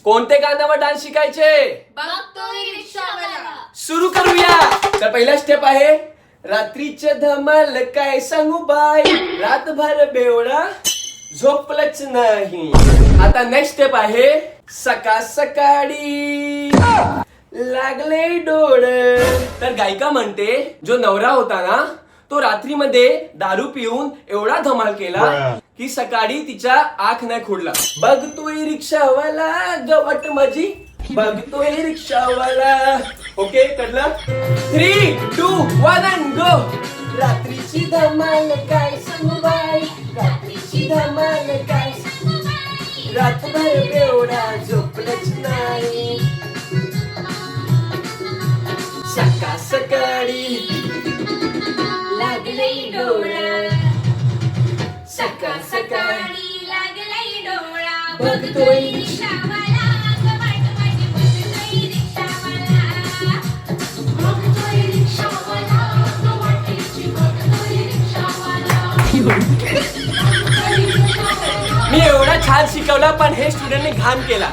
कोणते गाण्यावर डान्स शिकायचे? बघतोय रिक्षावाला. सुरू करूया. तर पहिला स्टेप आहे रात्रीचे धमाल काय सांगू बाई, रातभर बेवडा झोपलंच नाही. आता नेक्स्ट स्टेप आहे सकाळ सकाळी लागले डोळे. तर गायिका म्हणते जो नवरा होता ना तो रात्रीमध्ये दारू पिऊन एवढा धमाल केला की सकाळी तिच्या आख नाही खोडला. बघतोय रिक्षावाला गवट माझी, बघतोय रिक्षावाला. ओके कळलं? 3, 2, 1 and go. रात्रीची धमाल काय सांगू बाई, रात्रीची धमाल काय सांगू बाई, रातभर बेवडा झोपलंच नाही. सकाळ सकाळी लागले डोळा, सकाळ सकाळी लागलाय डोळा, बघतोय रिक्षावाला गवाट माझी, बघतोय रिक्षावाला, बघतोय रिक्षावाला, गवाटीची बघतोय रिक्षावाला. मी एवढा छान शिकवला पण हे स्टुडंटने घाण केला.